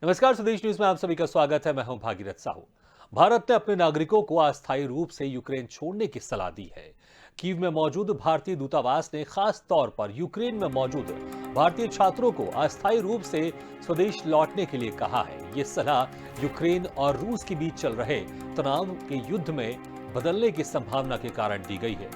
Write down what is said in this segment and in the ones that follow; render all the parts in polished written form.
नमस्कार, स्वदेश न्यूज में आप सभी का स्वागत है। मैं हूं भागीरथ साहू। भारत ने अपने नागरिकों को अस्थायी रूप से यूक्रेन छोड़ने की सलाह दी है। कीव में मौजूद भारतीय दूतावास ने खास तौर पर यूक्रेन में मौजूद भारतीय छात्रों को अस्थायी रूप से स्वदेश लौटने के लिए कहा है। ये सलाह यूक्रेन और रूस के बीच चल रहे तनाव के युद्ध में बदलने की संभावना के कारण दी गई है।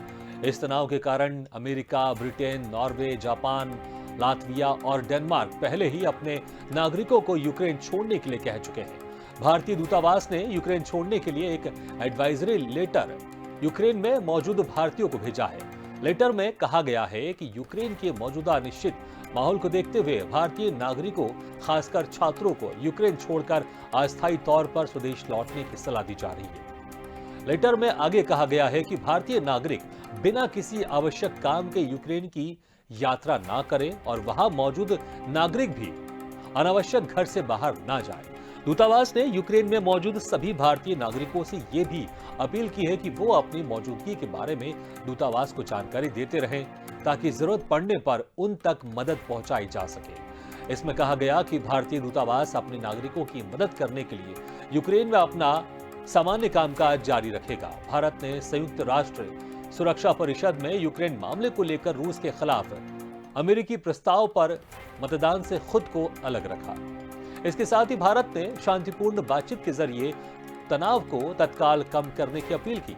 इस तनाव के कारण America, Britain, Norway, Japan, Latvia और डेनमार्क पहले ही अपने नागरिकों को यूक्रेन छोड़ने के लिए कह चुके हैं। भारतीय दूतावास ने यूक्रेन छोड़ने के लिए एक एडवाइजरी लेटर यूक्रेन में मौजूद भारतीयों को भेजा है। लेटर में कहा गया है कि यूक्रेन के मौजूदा अनिश्चित माहौल को देखते हुए भारतीय नागरिकों, खासकर छात्रों को यूक्रेन छोड़कर अस्थायी तौर पर स्वदेश लौटने की सलाह दी जा रही है। लेटर में आगे कहा गया है कि भारतीय नागरिक बिना किसी आवश्यक काम के यूक्रेन की यात्रा ना करें और वहां मौजूद नागरिक भी अनावश्यक घर से बाहर ना जाएं। दूतावास ने यूक्रेन में मौजूद सभी भारतीय नागरिकों से यह भी अपील की है कि वो अपनी मौजूदगी के बारे में दूतावास को जानकारी देते रहें ताकि जरूरत पड़ने पर उन तक मदद पहुंचाई जा सके। इसमें कहा गया कि भारतीय दूतावास अपने नागरिकों की मदद करने के लिए यूक्रेन में अपना सामान्य कामकाज जारी रखेगा। भारत ने संयुक्त राष्ट्र सुरक्षा परिषद में यूक्रेन मामले को लेकर रूस के खिलाफ अमेरिकी प्रस्ताव पर मतदान से खुद को अलग रखा। इसके साथ ही भारत ने शांतिपूर्ण बातचीत के जरिए तनाव को तत्काल कम करने की अपील की।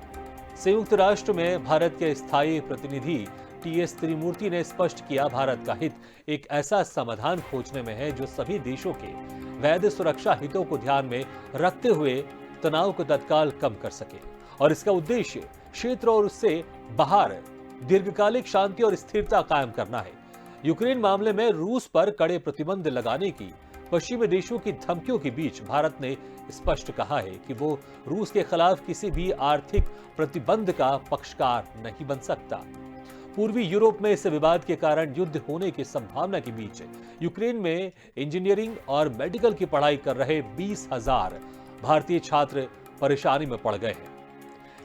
संयुक्त राष्ट्र में भारत के स्थायी प्रतिनिधि टीएस त्रिमूर्ति ने स्पष्ट किया, भारत का हित एक ऐसा समाधान खोजने में है जो सभी देशों के वैध सुरक्षा हितों को ध्यान में रखते हुए तनाव को तत्काल कम कर सके और इसका उद्देश्य क्षेत्र और उससे बाहर दीर्घकालिक शांति और स्थिरता कायम करना है। यूक्रेन मामले में रूस पर कड़े प्रतिबंध लगाने की पश्चिमी देशों की धमकियों के बीच भारत ने स्पष्ट कहा है कि वो रूस के खिलाफ किसी भी आर्थिक प्रतिबंध का पक्षकार नहीं बन सकता। पूर्वी यूरोप में इस विवाद के कारण युद्ध होने की संभावना के बीच यूक्रेन में इंजीनियरिंग और मेडिकल की पढ़ाई कर रहे 20,000 भारतीय छात्र परेशानी में पड़ गए हैं।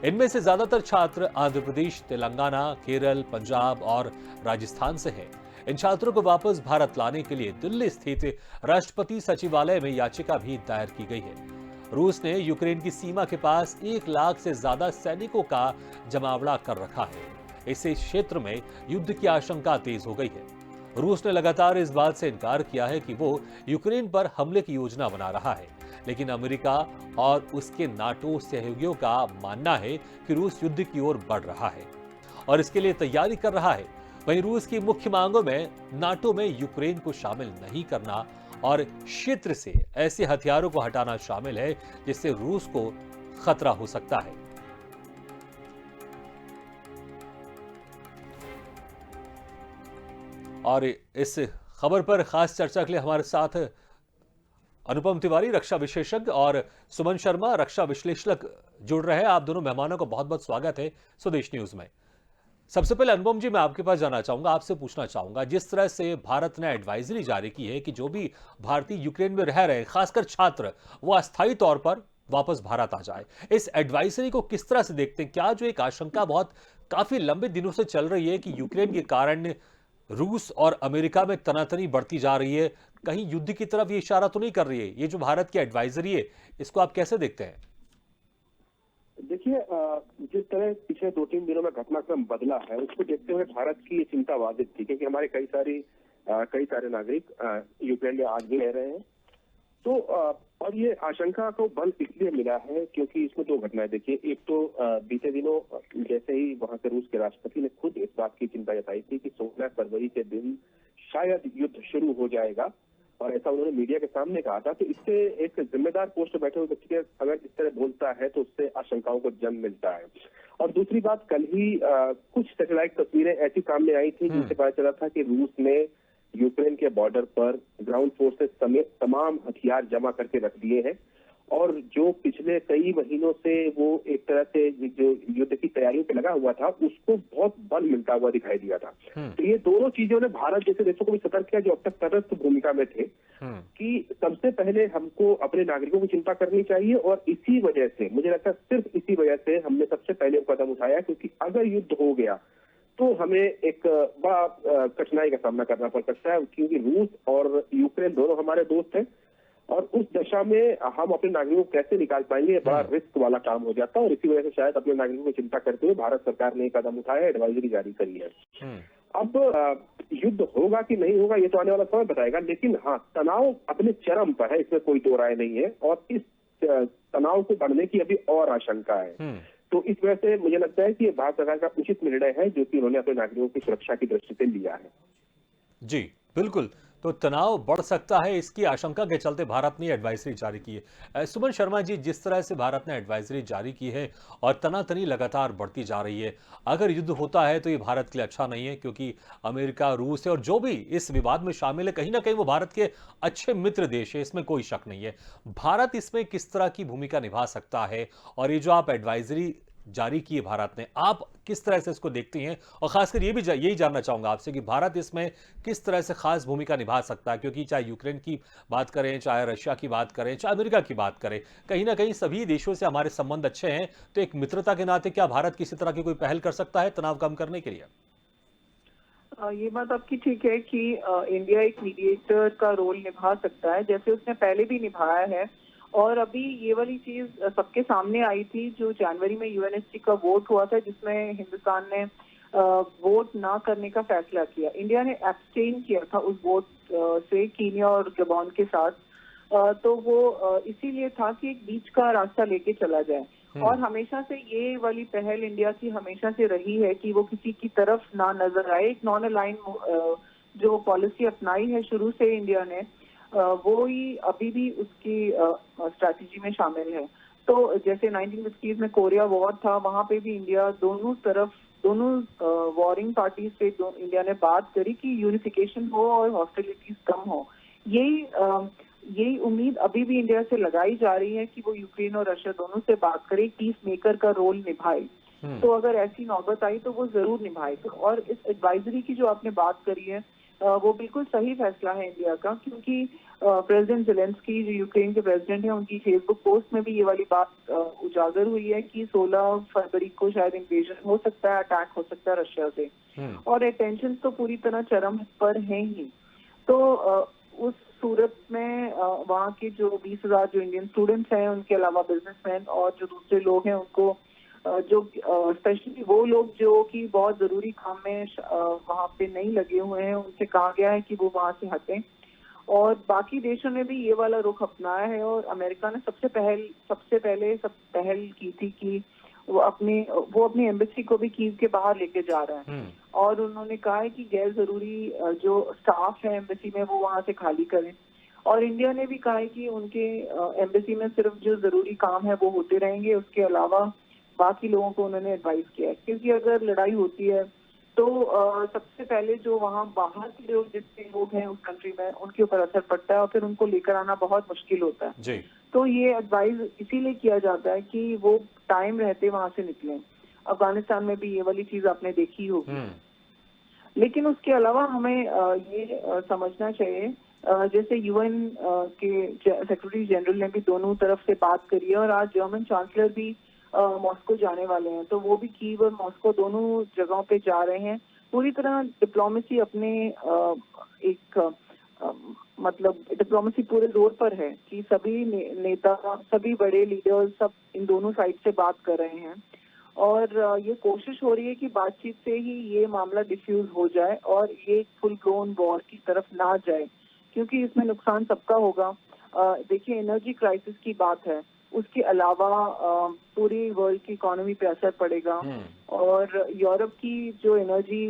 इनमें से ज्यादातर छात्र आंध्र प्रदेश, तेलंगाना, केरल, पंजाब और राजस्थान से हैं। इन छात्रों को वापस भारत लाने के लिए दिल्ली स्थित राष्ट्रपति सचिवालय में याचिका भी दायर की गई है। रूस ने यूक्रेन की सीमा के पास 1 लाख से ज्यादा सैनिकों का जमावड़ा कर रखा है। इससे क्षेत्र में युद्ध की आशंका तेज हो गई है। रूस ने लगातार इस बात से इनकार किया है कि वो यूक्रेन पर हमले की योजना बना रहा है, लेकिन अमेरिका और उसके नाटो सहयोगियों का मानना है कि रूस युद्ध की ओर बढ़ रहा है और इसके लिए तैयारी कर रहा है। वहीं रूस की मुख्य मांगों में नाटो में यूक्रेन को शामिल नहीं करना और क्षेत्र से ऐसे हथियारों को हटाना शामिल है जिससे रूस को खतरा हो सकता है। और इस खबर पर खास चर्चा के लिए हमारे साथ अनुपम तिवारी, रक्षा विशेषज्ञ, और सुमन शर्मा, रक्षा विश्लेषक, जुड़ रहे हैं। आप दोनों मेहमानों का बहुत बहुत स्वागत है स्वदेश न्यूज में। सबसे पहले अनुपम जी, मैं आपके पास जाना चाहूंगा, आपसे पूछना चाहूंगा, जिस तरह से भारत ने एडवाइजरी जारी की है कि जो भी भारतीय यूक्रेन में रह रहे, खासकर छात्र, वो अस्थायी तौर पर वापस भारत आ जाए, इस एडवाइजरी को किस तरह से देखते हैं? क्या जो एक आशंका बहुत काफी लंबे दिनों से चल रही है कि यूक्रेन के कारण रूस और अमेरिका में तनातनी बढ़ती जा रही है, कहीं युद्ध की तरफ ये इशारा तो नहीं कर रही है? ये जो भारत की एडवाइजरी है, इसको आप कैसे देखते हैं? देखिए, जिस तरह पिछले 2-3 दिनों में घटनाक्रम बदला है, उसको देखते हुए भारत की ये चिंता वाजिब थी, क्योंकि हमारे कई सारे नागरिक यूक्रेन में आज भी रह रहे हैं। तो और ये आशंका को बल इसलिए मिला है क्योंकि इसमें 2 घटनाएं देखिए। एक तो बीते दिनों जैसे ही वहां के रूस के राष्ट्रपति ने खुद इस बात की चिंता जताई थी कि 16 फरवरी के दिन शायद युद्ध शुरू हो जाएगा, और ऐसा उन्होंने मीडिया के सामने कहा था। तो इससे एक जिम्मेदार पोस्ट बैठे हुए व्यक्ति अगर इस तरह बोलता है तो उससे आशंकाओं को जन्म मिलता है। और दूसरी बात, कल ही कुछ सैटेलाइट तस्वीरें ऐसी सामने आई थी जिससे पता चला था कि रूस ने यूक्रेन के बॉर्डर पर ग्राउंड फोर्सेस समेत तमाम हथियार जमा करके रख दिए हैं, और जो पिछले कई महीनों से वो एक तरह से जो युद्ध की तैयारियों पे लगा हुआ था, उसको बहुत बल मिलता हुआ दिखाई दिया था। तो ये दोनों चीजों ने भारत जैसे देशों को भी सतर्क किया जो अब तक तटस्थ भूमिका में थे, कि सबसे पहले हमको अपने नागरिकों की चिंता करनी चाहिए। और इसी वजह से, मुझे लगता है सिर्फ इसी वजह से हमने सबसे पहले कदम उठाया, क्योंकि अगर युद्ध हो गया तो हमें एक बड़ा कठिनाई का सामना करना पड़ सकता है, क्योंकि रूस और यूक्रेन दोनों हमारे दोस्त हैं। और उस दशा में हम अपने नागरिकों को कैसे निकाल पाएंगे, ये बड़ा रिस्क वाला काम हो जाता है। और इसी वजह से शायद अपने नागरिकों की चिंता करते हुए भारत सरकार ने कदम उठाया, एडवाइजरी जारी करी है। अब युद्ध होगा कि नहीं होगा ये तो आने वाला समय बताएगा, लेकिन हाँ, तनाव अपने चरम पर है, इसमें कोई दो राय नहीं है। और इस तनाव को बढ़ने की अभी और आशंका है। तो इस वजह से मुझे लगता है कि ये भारत सरकार का उचित निर्णय है जो कि उन्होंने अपने नागरिकों की सुरक्षा की दृष्टि से लिया है। जी, बिल्कुल। तो तनाव बढ़ सकता है, इसकी आशंका के चलते भारत ने एडवाइजरी जारी की है। सुमन शर्मा जी, जिस तरह से भारत ने एडवाइजरी जारी की है और तनातनी लगातार बढ़ती जा रही है, अगर युद्ध होता है तो ये भारत के लिए अच्छा नहीं है, क्योंकि अमेरिका, रूस और जो भी इस विवाद में शामिल है, कहीं ना कहीं वो भारत के अच्छे मित्र देश है, इसमें कोई शक नहीं है। भारत इसमें किस तरह की भूमिका निभा सकता है, और ये जो आप एडवाइजरी जारी की है भारत ने, आप किस तरह से इसको देखती हैं? और खासकर यही जानना चाहूंगा आपसे कि भारत इसमें किस तरह से खास भूमिका निभा सकता है, क्योंकि चाहे यूक्रेन की बात करें, चाहे रशिया की बात करें, चाहे अमेरिका की बात करें, कहीं ना कहीं सभी देशों से हमारे संबंध अच्छे हैं। तो एक मित्रता के नाते क्या भारत किसी तरह की कोई पहल कर सकता है तनाव कम करने के लिए? ये बात आपकी ठीक है कि इंडिया एक मीडिएटर का रोल निभा सकता है, जैसे उसने पहले भी निभाया है। और अभी ये वाली चीज सबके सामने आई थी जो जनवरी में यूएनएससी का वोट हुआ था, जिसमें हिंदुस्तान ने वोट ना करने का फैसला किया। इंडिया ने एब्सटेन किया था उस वोट से कीनिया और गबोन के साथ। तो वो इसीलिए था कि एक बीच का रास्ता लेके चला जाए। और हमेशा से ये वाली पहल इंडिया की हमेशा से रही है कि वो किसी की तरफ ना नजर आए। एक नॉन अलाइन जो पॉलिसी अपनाई है शुरू से इंडिया ने, वो ही अभी भी उसकी स्ट्रैटेजी में शामिल है। तो जैसे 1950s में कोरिया वॉर था, वहां पे भी इंडिया दोनों वॉरिंग पार्टी से इंडिया ने बात करी कि यूनिफिकेशन हो और हॉस्टिलिटीज कम हो। यही उम्मीद अभी भी इंडिया से लगाई जा रही है कि वो यूक्रेन और रशिया दोनों से बात करे, पीस मेकर का रोल निभाए। तो अगर ऐसी नौबत आई तो वो जरूर निभाएगा। और इस एडवाइजरी की जो आपने बात करी है, वो बिल्कुल सही फैसला है इंडिया का, क्योंकि प्रेसिडेंट ज़ेलेंस्की जो यूक्रेन के प्रेसिडेंट हैं, उनकी फेसबुक पोस्ट में भी ये वाली बात उजागर हुई है कि 16 फरवरी को शायद इन्वेजन हो सकता है, अटैक हो सकता है रशिया से। और टेंशन तो पूरी तरह चरम पर है ही। तो उस सूरत में वहाँ के जो 20,000 जो इंडियन स्टूडेंट्स हैं, उनके अलावा बिजनेसमैन और जो दूसरे लोग हैं, उनको जो स्पेशली वो लोग जो कि बहुत जरूरी काम में वहाँ पे नहीं लगे हुए हैं, उनसे कहा गया है कि वो वहाँ से हटें। और बाकी देशों ने भी ये वाला रुख अपनाया है। और अमेरिका ने सबसे पहले पहल की थी कि वो अपनी एम्बेसी को भी कीव के बाहर लेके जा रहा है। और उन्होंने कहा है कि गैर जरूरी जो स्टाफ है एम्बेसी में वो वहां से खाली करें। और इंडिया ने भी कहा है कि उनके एम्बेसी में सिर्फ जो जरूरी काम है वो होते रहेंगे, उसके अलावा बाकी लोगों को उन्होंने एडवाइस किया है। क्योंकि अगर लड़ाई होती है तो सबसे पहले जो वहाँ बाहर के जो जितने लोग हैं उस कंट्री में, उनके ऊपर असर पड़ता है और फिर उनको लेकर आना बहुत मुश्किल होता है। जी। तो ये एडवाइस इसीलिए किया जाता है कि वो टाइम रहते वहां से निकलें। अफगानिस्तान में भी ये वाली चीज आपने देखी होगी। लेकिन उसके अलावा हमें ये समझना चाहिए, जैसे यूएन के सेक्रेटरी जनरल ने भी दोनों तरफ से बात करी है, और आज जर्मन चांसलर भी मॉस्को जाने वाले हैं। तो वो भी कीव और मॉस्को दोनों जगहों पे जा रहे हैं। पूरी तरह डिप्लोमेसी अपने मतलब डिप्लोमेसी पूरे जोर पर है कि सभी नेता, सभी बड़े लीडर्स सब इन दोनों साइड से बात कर रहे हैं। और ये कोशिश हो रही है कि बातचीत से ही ये मामला डिफ्यूज हो जाए और ये फुल ब्लोन वॉर की तरफ ना जाए, क्योंकि इसमें नुकसान सबका होगा। देखिए, एनर्जी क्राइसिस की बात है, उसके अलावा पूरी वर्ल्ड की इकोनॉमी पे असर पड़ेगा। और यूरोप की जो एनर्जी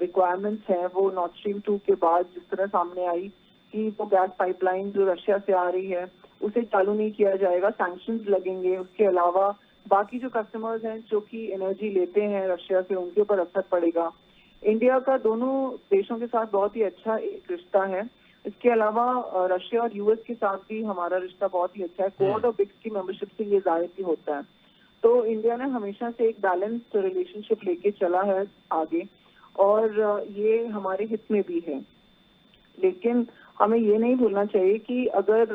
रिक्वायरमेंट्स हैं वो नॉर्थ स्ट्रीम 2 के बाद जिस तरह सामने आई कि वो गैस पाइपलाइन जो रशिया से आ रही है उसे चालू नहीं किया जाएगा, सैंक्शंस लगेंगे। उसके अलावा बाकी जो कस्टमर्स हैं जो कि एनर्जी लेते हैं रशिया से, उनके ऊपर असर पड़ेगा। इंडिया का दोनों देशों के साथ बहुत ही अच्छा एक रिश्ता है। इसके अलावा रशिया और यूएस के साथ भी हमारा रिश्ता बहुत ही अच्छा है। क्वाड और ब्रिक्स की मेंबरशिप से ये जाहिर ही होता है। तो इंडिया ने हमेशा से एक बैलेंस्ड रिलेशनशिप लेके चला है आगे, और ये हमारे हित में भी है। लेकिन हमें ये नहीं भूलना चाहिए कि अगर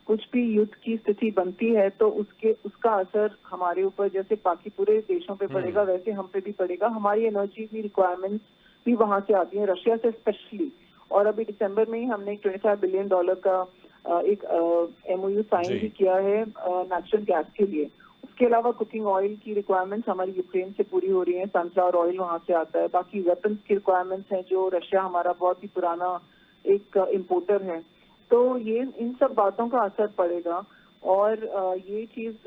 कुछ भी युद्ध की स्थिति बनती है तो उसका असर हमारे ऊपर जैसे बाकी पूरे देशों पे पड़ेगा, वैसे हम पे भी पड़ेगा। हमारी एनर्जी की रिक्वायरमेंट्स भी वहां से आती हैं, रशिया से स्पेशली। और अभी दिसंबर में ही हमने एक $25 बिलियन का एक MOU साइन जी। भी किया है नेचुरल गैस के लिए। उसके अलावा कुकिंग ऑयल की रिक्वायरमेंट्स हमारी यूक्रेन से पूरी हो रही हैं, सनफ्लावर ऑयल वहां से आता है। बाकी वेपन्स की रिक्वायरमेंट्स हैं, जो रशिया हमारा बहुत ही पुराना एक इम्पोर्टर है। तो ये इन सब बातों का असर पड़ेगा और ये चीज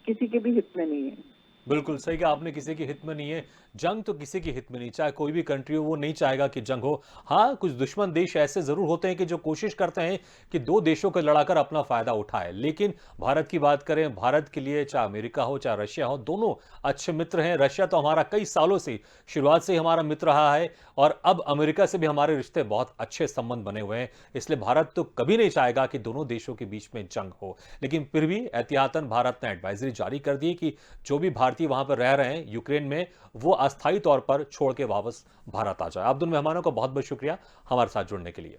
किसी के भी हित में नहीं है। बिल्कुल सही कहा आपने, किसी के हित में नहीं है। जंग तो किसी के हित में नहीं, चाहे कोई भी कंट्री हो, वो नहीं चाहेगा कि जंग हो। हाँ, कुछ दुश्मन देश ऐसे जरूर होते हैं कि जो कोशिश करते हैं कि दो देशों को लड़ाकर अपना फायदा उठाए। लेकिन भारत की बात करें, भारत के लिए चाहे अमेरिका हो चाहे रशिया हो, दोनों अच्छे मित्र हैं। रशिया तो हमारा कई सालों से, शुरुआत से ही हमारा मित्र रहा है, और अब अमेरिका से भी हमारे रिश्ते बहुत अच्छे संबंध बने हुए हैं। इसलिए भारत तो कभी नहीं चाहेगा कि दोनों देशों के बीच में जंग हो। लेकिन फिर भी एहतियातन भारत ने एडवाइजरी जारी कर दी कि जो भी भारतीय वहां पर रह रहे हैं यूक्रेन में, वो अस्थायी तौर पर छोड़ के वापस भारत आ जाए। अब्दुल मेहमानों का बहुत बहुत शुक्रिया हमारे साथ जुड़ने के लिए।